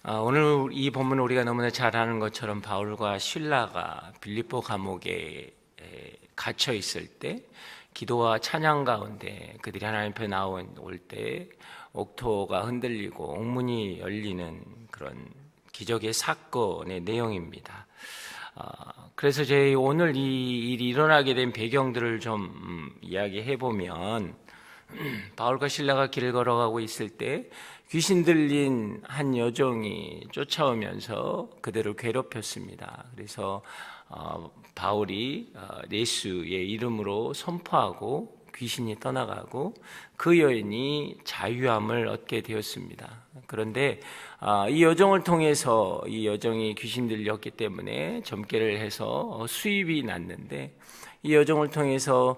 오늘 이 본문을 우리가 너무나 잘 아는 것처럼 바울과 실라가 빌립보 감옥에 갇혀 있을 때 기도와 찬양 가운데 그들이 하나님 앞에 올 때 옥토가 흔들리고 옥문이 열리는 그런 기적의 사건의 내용입니다. 그래서 저희 오늘 이 일이 일어나게 된 배경들을 좀 이야기해 보면 바울과 실라가 길을 걸어가고 있을 때 귀신 들린 한 여종이 쫓아오면서 그들을 괴롭혔습니다. 그래서 바울이 예수의 이름으로 선포하고 귀신이 떠나가고 그 여인이 자유함을 얻게 되었습니다. 그런데 이 여종을 통해서 이 여종이 귀신 들렸기 때문에 점괘를 해서 수입이 났는데 이 여종을 통해서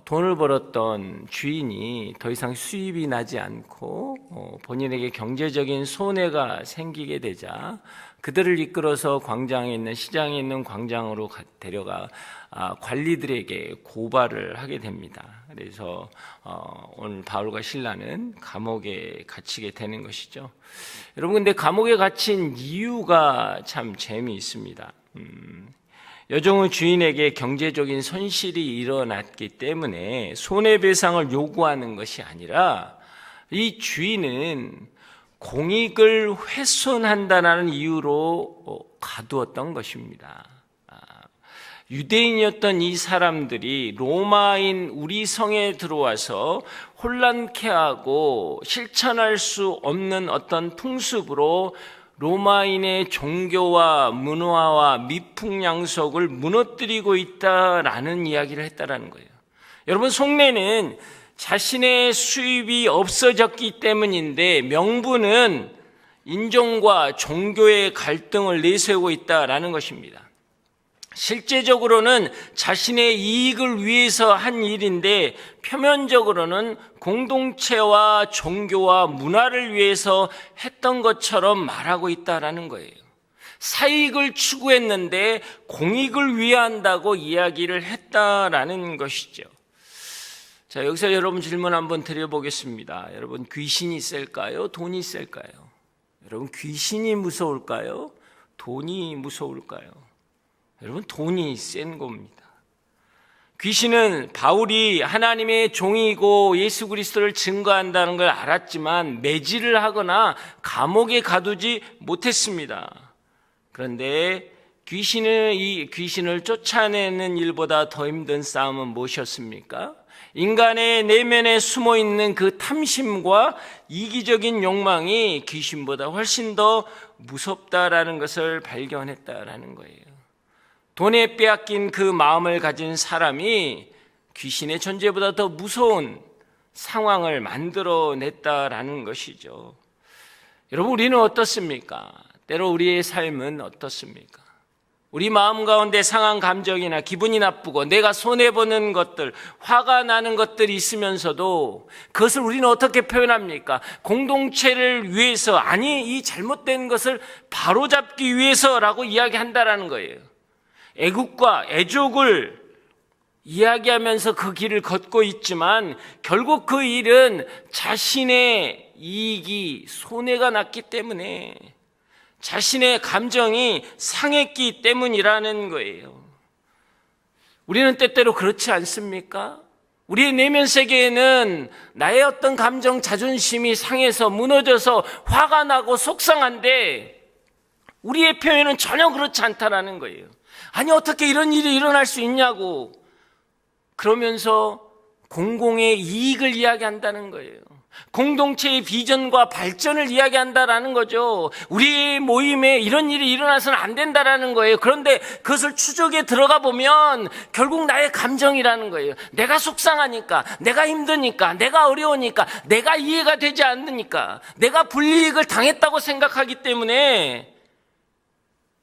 돈을 벌었던 주인이 더 이상 수입이 나지 않고 본인에게 경제적인 손해가 생기게 되자 그들을 이끌어서 광장에 있는 시장에 있는 광장으로 데려가 관리들에게 고발을 하게 됩니다. 그래서 오늘 바울과 실라는 감옥에 갇히게 되는 것이죠. 여러분, 근데 감옥에 갇힌 이유가 참 재미있습니다. 여종의 주인에게 경제적인 손실이 일어났기 때문에 손해배상을 요구하는 것이 아니라 이 주인은 공익을 훼손한다는 이유로 가두었던 것입니다. 유대인이었던 이 사람들이 로마인 우리 성에 들어와서 혼란케 하고 실천할 수 없는 어떤 풍습으로 로마인의 종교와 문화와 미풍양속을 무너뜨리고 있다라는 이야기를 했다라는 거예요. 여러분, 속내는 자신의 수입이 없어졌기 때문인데 명분은 인종과 종교의 갈등을 내세우고 있다라는 것입니다. 실제적으로는 자신의 이익을 위해서 한 일인데 표면적으로는 공동체와 종교와 문화를 위해서 했던 것처럼 말하고 있다라는 거예요. 사익을 추구했는데 공익을 위한다고 이야기를 했다라는 것이죠. 자, 여기서 여러분 질문 한번 드려보겠습니다. 여러분, 귀신이 셀까요? 돈이 셀까요? 여러분, 귀신이 무서울까요? 돈이 무서울까요? 여러분, 돈이 센 겁니다. 귀신은 바울이 하나님의 종이고 예수 그리스도를 증거한다는 걸 알았지만 매질을 하거나 감옥에 가두지 못했습니다. 그런데 이 귀신을 쫓아내는 일보다 더 힘든 싸움은 무엇이었습니까? 인간의 내면에 숨어있는 그 탐심과 이기적인 욕망이 귀신보다 훨씬 더 무섭다라는 것을 발견했다라는 거예요. 돈에 빼앗긴 그 마음을 가진 사람이 귀신의 존재보다 더 무서운 상황을 만들어냈다라는 것이죠. 여러분, 우리는 어떻습니까? 때로 우리의 삶은 어떻습니까? 우리 마음 가운데 상한 감정이나 기분이 나쁘고 내가 손해보는 것들, 화가 나는 것들이 있으면서도 그것을 우리는 어떻게 표현합니까? 공동체를 위해서, 아니 이 잘못된 것을 바로잡기 위해서라고 이야기한다라는 거예요. 애국과 애족을 이야기하면서 그 길을 걷고 있지만 결국 그 일은 자신의 이익이 손해가 났기 때문에 자신의 감정이 상했기 때문이라는 거예요. 우리는 때때로 그렇지 않습니까? 우리의 내면 세계에는 나의 어떤 감정, 자존심이 상해서 무너져서 화가 나고 속상한데 우리의 표현은 전혀 그렇지 않다라는 거예요. 아니, 어떻게 이런 일이 일어날 수 있냐고 그러면서 공공의 이익을 이야기한다는 거예요. 공동체의 비전과 발전을 이야기한다라는 거죠. 우리 모임에 이런 일이 일어나서는 안 된다라는 거예요. 그런데 그것을 추적에 들어가 보면 결국 나의 감정이라는 거예요. 내가 속상하니까, 내가 힘드니까, 내가 어려우니까, 내가 이해가 되지 않으니까, 내가 불이익을 당했다고 생각하기 때문에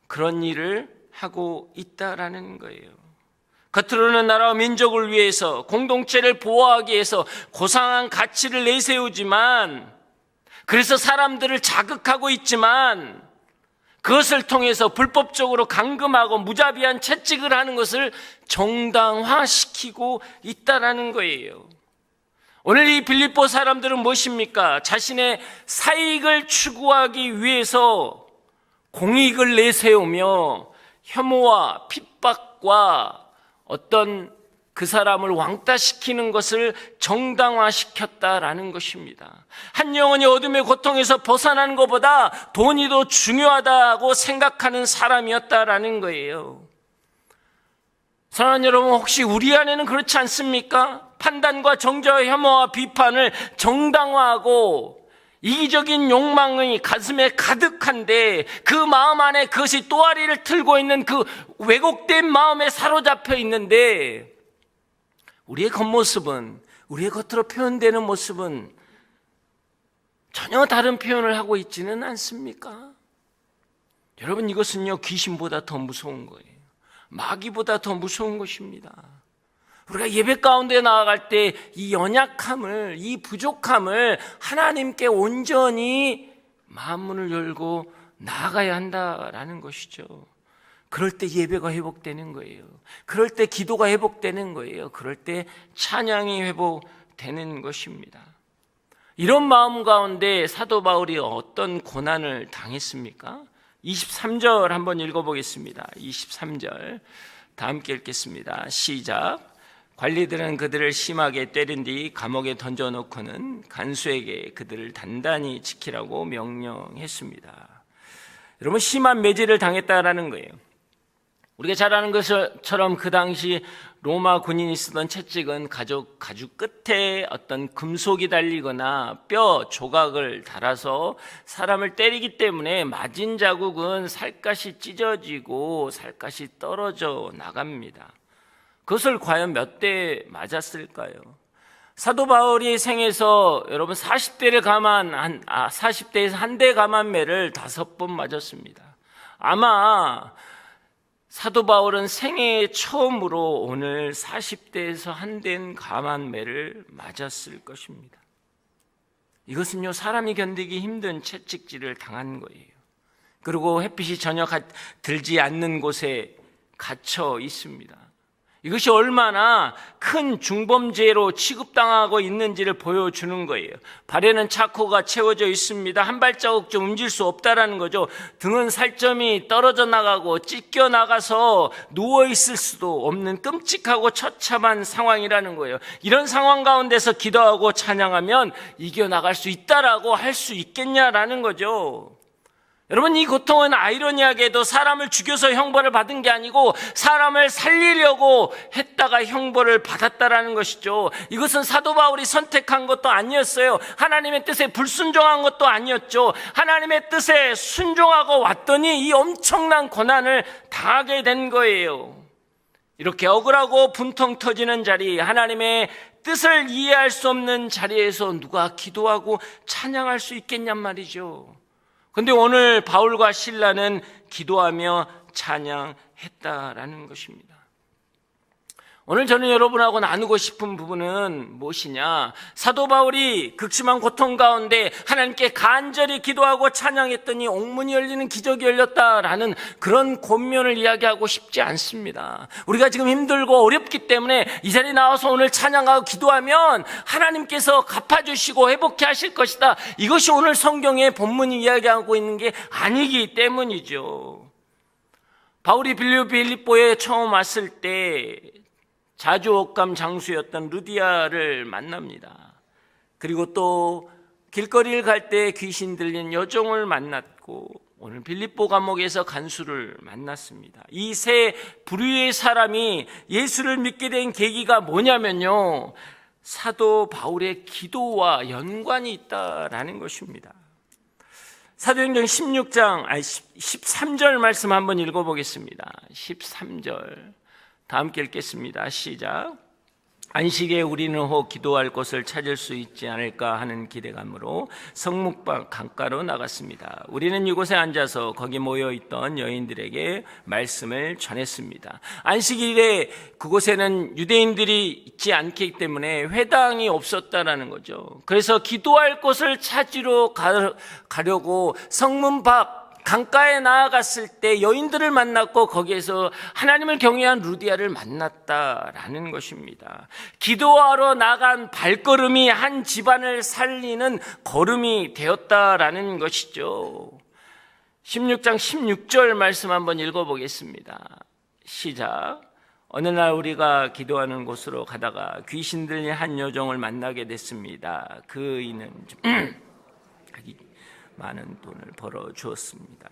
그런 일을 하고 있다라는 거예요. 겉으로는 나라와 민족을 위해서, 공동체를 보호하기 위해서 고상한 가치를 내세우지만, 그래서 사람들을 자극하고 있지만 그것을 통해서 불법적으로 감금하고 무자비한 채찍을 하는 것을 정당화시키고 있다라는 거예요. 오늘 이 빌립보 사람들은 무엇입니까? 자신의 사익을 추구하기 위해서 공익을 내세우며 혐오와 핍박과 어떤 그 사람을 왕따시키는 것을 정당화시켰다라는 것입니다. 한 영혼이 어둠의 고통에서 벗어나는 것보다 돈이 더 중요하다고 생각하는 사람이었다라는 거예요. 사랑하는 여러분, 혹시 우리 안에는 그렇지 않습니까? 판단과 정죄와 혐오와 비판을 정당화하고 이기적인 욕망이 가슴에 가득한데 그 마음 안에 그것이 또아리를 틀고 있는 그 왜곡된 마음에 사로잡혀 있는데 우리의 겉모습은, 우리의 겉으로 표현되는 모습은 전혀 다른 표현을 하고 있지는 않습니까? 여러분, 이것은요 귀신보다 더 무서운 거예요. 마귀보다 더 무서운 것입니다. 우리가 예배 가운데 나아갈 때 이 연약함을, 이 부족함을 하나님께 온전히 마음문을 열고 나아가야 한다라는 것이죠. 그럴 때 예배가 회복되는 거예요. 그럴 때 기도가 회복되는 거예요. 그럴 때 찬양이 회복되는 것입니다. 이런 마음 가운데 사도 바울이 어떤 고난을 당했습니까? 23절 한번 읽어보겠습니다. 23절 다 함께 읽겠습니다. 시작. 관리들은 그들을 심하게 때린 뒤 감옥에 던져놓고는 간수에게 그들을 단단히 지키라고 명령했습니다. 여러분, 심한 매질을 당했다라는 거예요. 우리가 잘 아는 것처럼 그 당시 로마 군인이 쓰던 채찍은 가죽 끝에 어떤 금속이 달리거나 뼈 조각을 달아서 사람을 때리기 때문에 맞은 자국은 살갗이 찢어지고 살갗이 떨어져 나갑니다. 그것을 과연 몇 대 맞았을까요? 사도 바울이 생에서 여러분 40대에서 한 대 감한 매를 5번 맞았습니다. 아마 사도 바울은 생애 처음으로 오늘 40대에서 한 대 감한 매를 맞았을 것입니다. 이것은요 사람이 견디기 힘든 채찍질을 당한 거예요. 그리고 햇빛이 전혀 들지 않는 곳에 갇혀 있습니다. 이것이 얼마나 큰 중범죄로 취급당하고 있는지를 보여주는 거예요. 발에는 차코가 채워져 있습니다. 한 발자국 좀 움직일 수 없다라는 거죠. 등은 살점이 떨어져 나가고 찢겨 나가서 누워있을 수도 없는 끔찍하고 처참한 상황이라는 거예요. 이런 상황 가운데서 기도하고 찬양하면 이겨나갈 수 있다라고 할 수 있겠냐라는 거죠. 여러분, 이 고통은 아이러니하게도 사람을 죽여서 형벌을 받은 게 아니고 사람을 살리려고 했다가 형벌을 받았다라는 것이죠. 이것은 사도 바울이 선택한 것도 아니었어요. 하나님의 뜻에 불순종한 것도 아니었죠. 하나님의 뜻에 순종하고 왔더니 이 엄청난 고난을 당하게 된 거예요. 이렇게 억울하고 분통 터지는 자리, 하나님의 뜻을 이해할 수 없는 자리에서 누가 기도하고 찬양할 수 있겠냔 말이죠. 그런데 오늘 바울과 실라는 기도하며 찬양했다라는 것입니다. 오늘 저는 여러분하고 나누고 싶은 부분은 무엇이냐? 사도 바울이 극심한 고통 가운데 하나님께 간절히 기도하고 찬양했더니 옥문이 열리는 기적이 열렸다라는 그런 권면을 이야기하고 싶지 않습니다. 우리가 지금 힘들고 어렵기 때문에 이 자리에 나와서 오늘 찬양하고 기도하면 하나님께서 갚아주시고 회복해 하실 것이다. 이것이 오늘 성경의 본문이 이야기하고 있는 게 아니기 때문이죠. 바울이 빌립보에 처음 왔을 때 자주 옷감 장수였던 루디아를 만납니다. 그리고 또 길거리를 갈 때 귀신 들린 여종을 만났고 오늘 빌립보 감옥에서 간수를 만났습니다. 이 세 부류의 사람이 예수를 믿게 된 계기가 뭐냐면요, 사도 바울의 기도와 연관이 있다라는 것입니다. 사도행전 13절 말씀 한번 읽어보겠습니다. 13절 다 함께 읽겠습니다. 시작. 안식에 우리는 혹 기도할 곳을 찾을 수 있지 않을까 하는 기대감으로 성묵방 강가로 나갔습니다. 우리는 이곳에 앉아서 거기 모여있던 여인들에게 말씀을 전했습니다. 안식일에 그곳에는 유대인들이 있지 않기 때문에 회당이 없었다라는 거죠. 그래서 기도할 곳을 찾으러 가려고 성문 밖 강가에 나아갔을 때 여인들을 만났고 거기에서 하나님을 경외한 루디아를 만났다라는 것입니다. 기도하러 나간 발걸음이 한 집안을 살리는 걸음이 되었다라는 것이죠. 16장 16절 말씀 한번 읽어보겠습니다. 시작. 어느 날 우리가 기도하는 곳으로 가다가 귀신 들린 한 여종을 만나게 됐습니다. 그 이는 많은 돈을 벌어 주었습니다.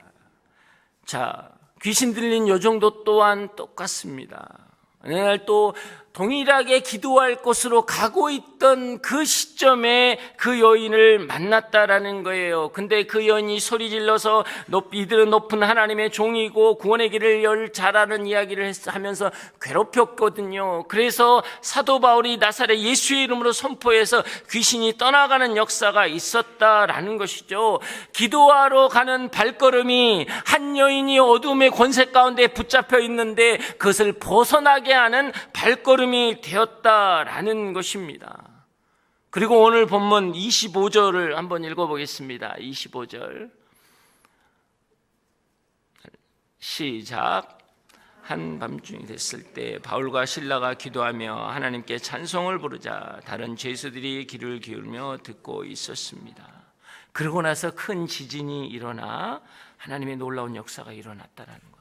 자, 귀신 들린 여종도 또한 똑같습니다. 어느 날 또 동일하게 기도할 곳으로 가고 있던 그 시점에 그 여인을 만났다라는 거예요. 근데 그 여인이 소리 질러서 이들은 높은 하나님의 종이고 구원의 길을 열 자라는 이야기를 하면서 괴롭혔거든요. 그래서 사도 바울이 나사렛 예수의 이름으로 선포해서 귀신이 떠나가는 역사가 있었다라는 것이죠. 기도하러 가는 발걸음이 한 여인이 어둠의 권세 가운데 붙잡혀 있는데 그것을 벗어나게 하는 발걸음이 되었다라는 것입니다. 그리고 오늘 본문 25절을 한번 읽어보겠습니다. 25절 시작. 한밤중이 됐을 때 바울과 실라가 기도하며 하나님께 찬송을 부르자 다른 죄수들이 귀를 기울며 듣고 있었습니다. 그러고 나서 큰 지진이 일어나 하나님의 놀라운 역사가 일어났다라는 거예요.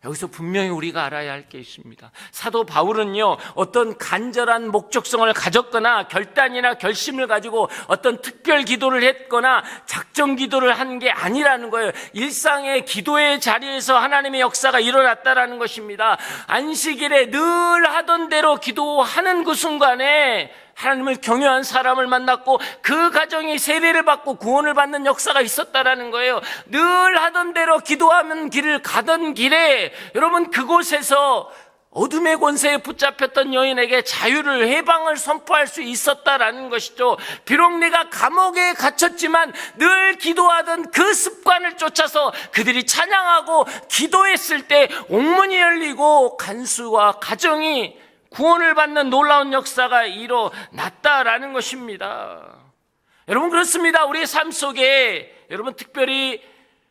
여기서 분명히 우리가 알아야 할 게 있습니다. 사도 바울은요, 어떤 간절한 목적성을 가졌거나 결단이나 결심을 가지고 어떤 특별 기도를 했거나 작정 기도를 한 게 아니라는 거예요. 일상의 기도의 자리에서 하나님의 역사가 일어났다라는 것입니다. 안식일에 늘 하던 대로 기도하는 그 순간에 하나님을 경외한 사람을 만났고 그 가정이 세례를 받고 구원을 받는 역사가 있었다라는 거예요. 늘 하던 대로 기도하면 길을 가던 길에 여러분 그곳에서 어둠의 권세에 붙잡혔던 여인에게 자유를 해방을 선포할 수 있었다라는 것이죠. 비록 내가 감옥에 갇혔지만 늘 기도하던 그 습관을 쫓아서 그들이 찬양하고 기도했을 때 옥문이 열리고 간수와 가정이 구원을 받는 놀라운 역사가 일어났다라는 것입니다. 여러분 그렇습니다. 우리의 삶 속에 여러분 특별히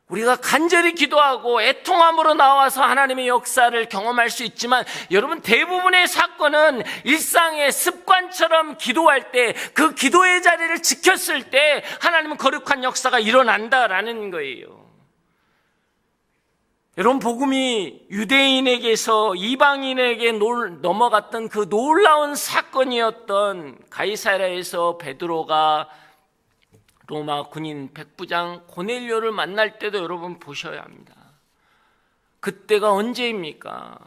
우리가 간절히 기도하고 애통함으로 나와서 하나님의 역사를 경험할 수 있지만 여러분 대부분의 사건은 일상의 습관처럼 기도할 때 그 기도의 자리를 지켰을 때 하나님은 거룩한 역사가 일어난다라는 거예요. 여러분 복음이 유대인에게서 이방인에게 넘어갔던 그 놀라운 사건이었던 가이사랴에서 베드로가 로마 군인 백부장 고넬료를 만날 때도 여러분 보셔야 합니다. 그때가 언제입니까?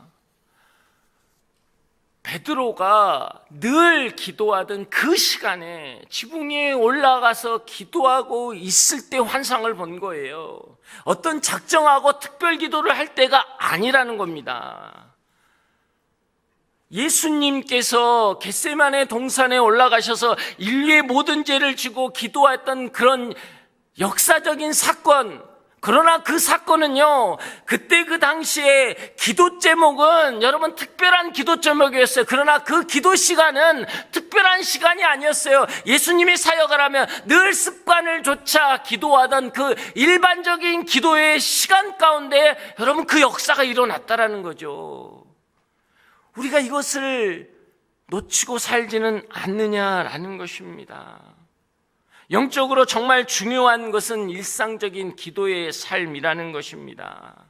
베드로가 늘 기도하던 그 시간에 지붕 위에 올라가서 기도하고 있을 때 환상을 본 거예요. 어떤 작정하고 특별 기도를 할 때가 아니라는 겁니다. 예수님께서 겟세마네 동산에 올라가셔서 인류의 모든 죄를 지고 기도했던 그런 역사적인 사건, 그러나 그 사건은요, 그때 그 당시에 기도 제목은 여러분 특별한 기도 제목이었어요. 그러나 그 기도 시간은 특별한 시간이 아니었어요. 예수님이 사역을 하면 늘 습관을 좇아 기도하던 그 일반적인 기도의 시간 가운데 여러분 그 역사가 일어났다라는 거죠. 우리가 이것을 놓치고 살지는 않느냐라는 것입니다. 영적으로 정말 중요한 것은 일상적인 기도의 삶이라는 것입니다.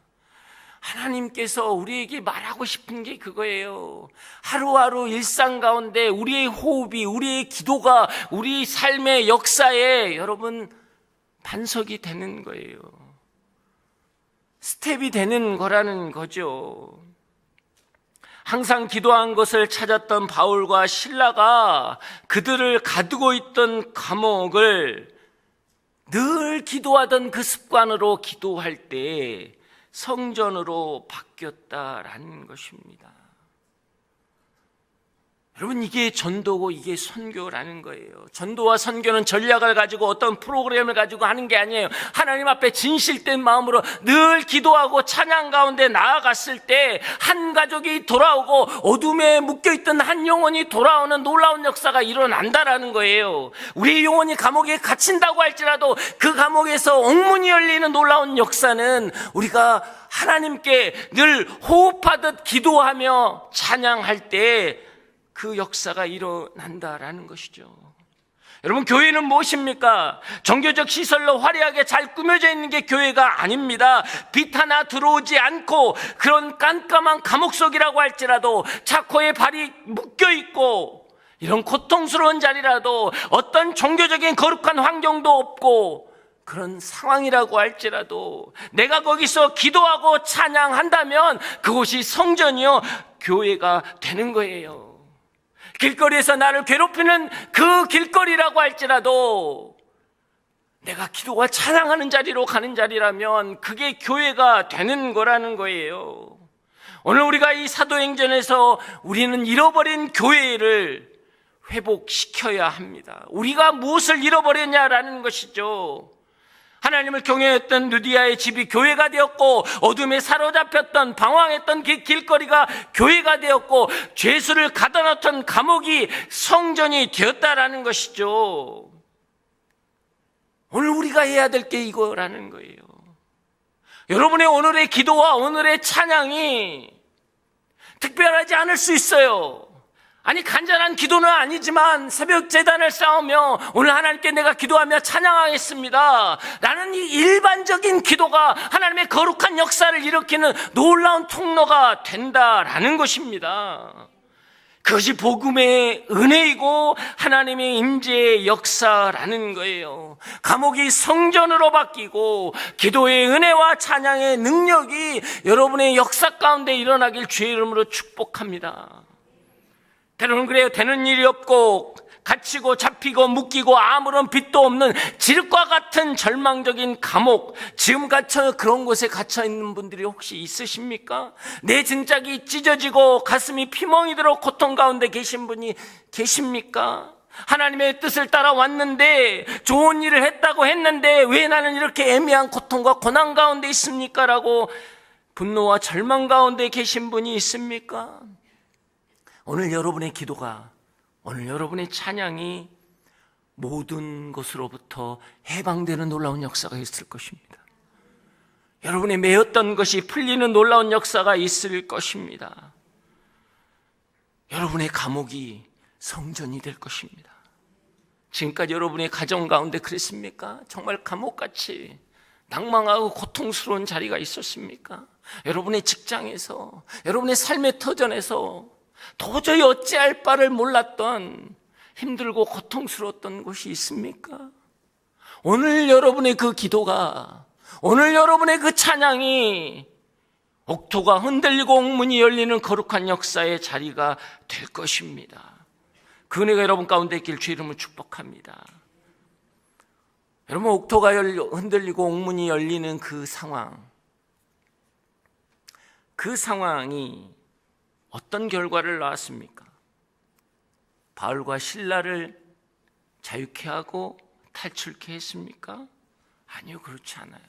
하나님께서 우리에게 말하고 싶은 게 그거예요. 하루하루 일상 가운데 우리의 호흡이, 우리의 기도가 우리 삶의 역사에 여러분 반석이 되는 거예요. 스텝이 되는 거라는 거죠. 항상 기도한 것을 찾았던 바울과 실라가 그들을 가두고 있던 감옥을 늘 기도하던 그 습관으로 기도할 때 성전으로 바뀌었다라는 것입니다. 여러분, 이게 전도고 이게 선교라는 거예요. 전도와 선교는 전략을 가지고 어떤 프로그램을 가지고 하는 게 아니에요. 하나님 앞에 진실된 마음으로 늘 기도하고 찬양 가운데 나아갔을 때 한 가족이 돌아오고 어둠에 묶여있던 한 영혼이 돌아오는 놀라운 역사가 일어난다라는 거예요. 우리 영혼이 감옥에 갇힌다고 할지라도 그 감옥에서 옥문이 열리는 놀라운 역사는 우리가 하나님께 늘 호흡하듯 기도하며 찬양할 때 그 역사가 일어난다라는 것이죠. 여러분, 교회는 무엇입니까? 종교적 시설로 화려하게 잘 꾸며져 있는 게 교회가 아닙니다. 빛 하나 들어오지 않고 그런 깜깜한 감옥 속이라고 할지라도 차코에 발이 묶여있고 이런 고통스러운 자리라도 어떤 종교적인 거룩한 환경도 없고 그런 상황이라고 할지라도 내가 거기서 기도하고 찬양한다면 그곳이 성전이요 교회가 되는 거예요. 길거리에서 나를 괴롭히는 그 길거리라고 할지라도 내가 기도와 찬양하는 자리로 가는 자리라면 그게 교회가 되는 거라는 거예요. 오늘 우리가 이 사도행전에서 우리는 잃어버린 교회를 회복시켜야 합니다. 우리가 무엇을 잃어버렸냐라는 것이죠. 하나님을 경외했던 루디아의 집이 교회가 되었고 어둠에 사로잡혔던 방황했던 그 길거리가 교회가 되었고 죄수를 가둬놓던 감옥이 성전이 되었다라는 것이죠. 오늘 우리가 해야 될 게 이거라는 거예요. 여러분의 오늘의 기도와 오늘의 찬양이 특별하지 않을 수 있어요. 아니, 간절한 기도는 아니지만 새벽 제단을 쌓으며 오늘 하나님께 내가 기도하며 찬양하겠습니다 라는 이 일반적인 기도가 하나님의 거룩한 역사를 일으키는 놀라운 통로가 된다라는 것입니다. 그것이 복음의 은혜이고 하나님의 임재의 역사라는 거예요. 감옥이 성전으로 바뀌고 기도의 은혜와 찬양의 능력이 여러분의 역사 가운데 일어나길 주의 이름으로 축복합니다. 때로는 그래요. 되는 일이 없고 갇히고 잡히고 묶이고 아무런 빛도 없는 지륵과 같은 절망적인 감옥, 지금 그런 곳에 갇혀 있는 분들이 혹시 있으십니까? 내 등짝이 찢어지고 가슴이 피멍이도록 고통 가운데 계신 분이 계십니까? 하나님의 뜻을 따라왔는데 좋은 일을 했다고 했는데 왜 나는 이렇게 애매한 고통과 고난 가운데 있습니까? 라고 분노와 절망 가운데 계신 분이 있습니까? 오늘 여러분의 기도가, 오늘 여러분의 찬양이 모든 것으로부터 해방되는 놀라운 역사가 있을 것입니다. 여러분의 매였던 것이 풀리는 놀라운 역사가 있을 것입니다. 여러분의 감옥이 성전이 될 것입니다. 지금까지 여러분의 가정 가운데 그랬습니까? 정말 감옥같이 낭망하고 고통스러운 자리가 있었습니까? 여러분의 직장에서, 여러분의 삶의 터전에서 도저히 어찌할 바를 몰랐던 힘들고 고통스러웠던 곳이 있습니까? 오늘 여러분의 그 기도가, 오늘 여러분의 그 찬양이 옥토가 흔들리고 옥문이 열리는 거룩한 역사의 자리가 될 것입니다. 그 은혜가 여러분 가운데 있길 주 이름으로 축복합니다. 여러분, 옥토가 흔들리고 옥문이 열리는 그 상황이 어떤 결과를 낳았습니까? 바울과 실라를 자유케 하고 탈출케 했습니까? 아니요, 그렇지 않아요.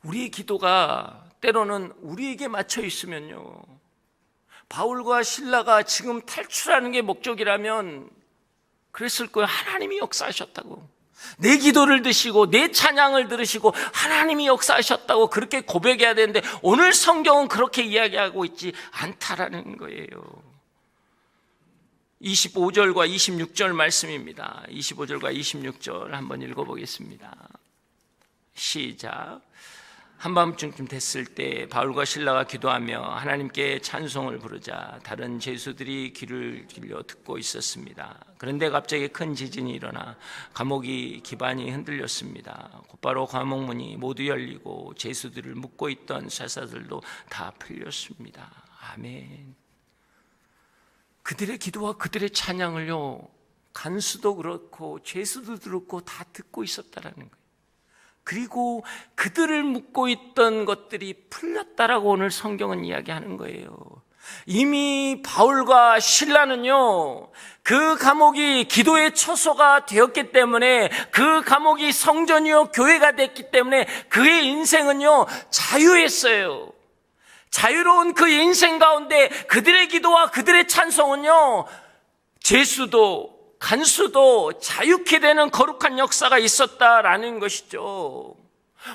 우리의 기도가 때로는 우리에게 맞춰 있으면요, 바울과 실라가 지금 탈출하는 게 목적이라면 그랬을 거예요. 하나님이 역사하셨다고, 내 기도를 드시고 내 찬양을 들으시고 하나님이 역사하셨다고 그렇게 고백해야 되는데 오늘 성경은 그렇게 이야기하고 있지 않다라는 거예요. 25절과 26절 말씀입니다. 25절과 26절 한번 읽어보겠습니다. 시작. 한밤중쯤 됐을 때 바울과 실라가 기도하며 하나님께 찬송을 부르자 다른 죄수들이 귀를 기울여 듣고 있었습니다. 그런데 갑자기 큰 지진이 일어나 감옥이 기반이 흔들렸습니다. 곧바로 감옥문이 모두 열리고 죄수들을 묶고 있던 쇠사들도 다 풀렸습니다. 아멘. 그들의 기도와 그들의 찬양을요, 간수도 그렇고 죄수도 그렇고 다 듣고 있었다라는 거예요. 그리고 그들을 묶고 있던 것들이 풀렸다라고 오늘 성경은 이야기하는 거예요. 이미 바울과 실라는요, 그 감옥이 기도의 처소가 되었기 때문에, 그 감옥이 성전이요 교회가 됐기 때문에 그의 인생은요 자유했어요. 자유로운 그 인생 가운데 그들의 기도와 그들의 찬송은요 죄수도 간수도 자유케 되는 거룩한 역사가 있었다라는 것이죠.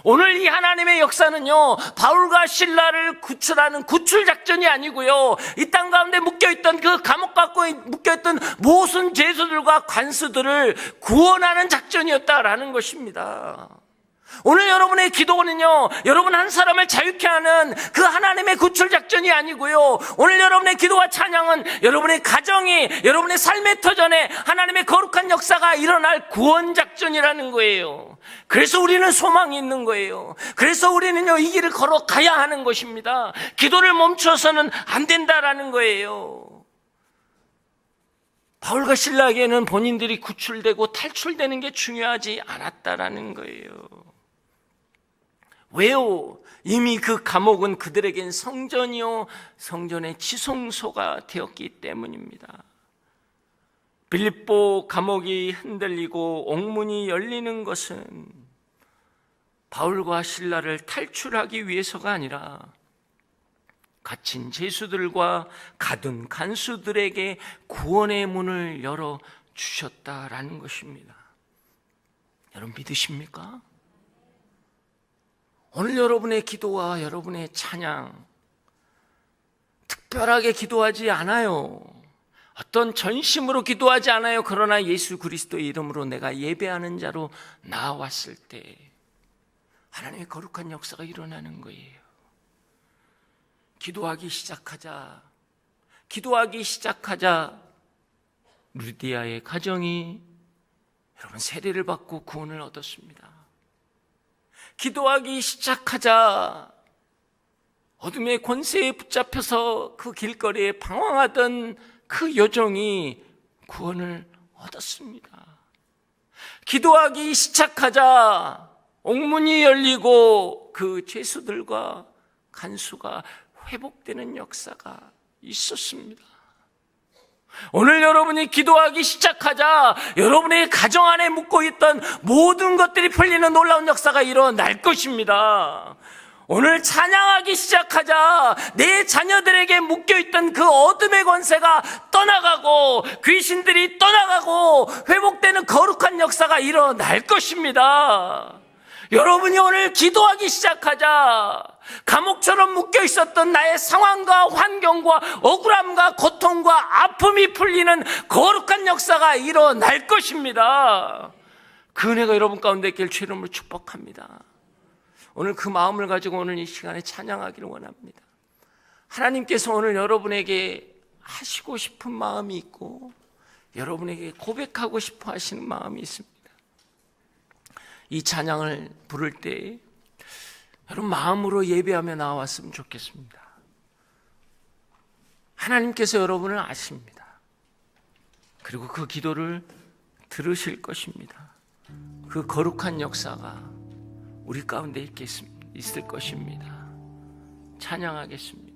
오늘 이 하나님의 역사는요, 바울과 실라를 구출하는 구출 작전이 아니고요, 이 땅 가운데 묶여있던 그 감옥 갖고 묶여있던 모든 죄수들과 관수들을 구원하는 작전이었다라는 것입니다. 오늘 여러분의 기도는요, 여러분 한 사람을 자유케 하는 그 하나님의 구출 작전이 아니고요, 오늘 여러분의 기도와 찬양은 여러분의 가정이, 여러분의 삶의 터전에 하나님의 거룩한 역사가 일어날 구원 작전이라는 거예요. 그래서 우리는 소망이 있는 거예요. 그래서 우리는요, 이 길을 걸어가야 하는 것입니다. 기도를 멈춰서는 안 된다라는 거예요. 바울과 실라에게는 본인들이 구출되고 탈출되는 게 중요하지 않았다라는 거예요. 왜요? 이미 그 감옥은 그들에겐 성전이요 성전의 지성소가 되었기 때문입니다. 빌립보 감옥이 흔들리고 옥문이 열리는 것은 바울과 실라를 탈출하기 위해서가 아니라 갇힌 죄수들과 가둔 간수들에게 구원의 문을 열어주셨다라는 것입니다. 여러분 믿으십니까? 오늘 여러분의 기도와 여러분의 찬양, 특별하게 기도하지 않아요. 어떤 전심으로 기도하지 않아요. 그러나 예수 그리스도의 이름으로 내가 예배하는 자로 나아왔을 때 하나님의 거룩한 역사가 일어나는 거예요. 기도하기 시작하자 루디아의 가정이 여러분 세례를 받고 구원을 얻었습니다. 기도하기 시작하자 어둠의 권세에 붙잡혀서 그 길거리에 방황하던 그 여종이 구원을 얻었습니다. 기도하기 시작하자 옥문이 열리고 그 죄수들과 간수가 회복되는 역사가 있었습니다. 오늘 여러분이 기도하기 시작하자 여러분의 가정 안에 묻고있던 모든 것들이 풀리는 놀라운 역사가 일어날 것입니다. 오늘 찬양하기 시작하자 내 자녀들에게 묶여있던 그 어둠의 권세가 떠나가고 귀신들이 떠나가고 회복되는 거룩한 역사가 일어날 것입니다. 여러분이 오늘 기도하기 시작하자 감옥처럼 묶여있었던 나의 상황과 환경과 억울함과 고통과 아픔이 풀리는 거룩한 역사가 일어날 것입니다. 그 은혜가 여러분 가운데 있길 주의 이름으로 축복합니다. 오늘 그 마음을 가지고 오늘 이 시간에 찬양하기를 원합니다. 하나님께서 오늘 여러분에게 하시고 싶은 마음이 있고 여러분에게 고백하고 싶어 하시는 마음이 있습니다. 이 찬양을 부를 때 여러분 마음으로 예배하며 나왔으면 좋겠습니다. 하나님께서 여러분을 아십니다. 그리고 그 기도를 들으실 것입니다. 그 거룩한 역사가 우리 가운데 있을 것입니다. 찬양하겠습니다.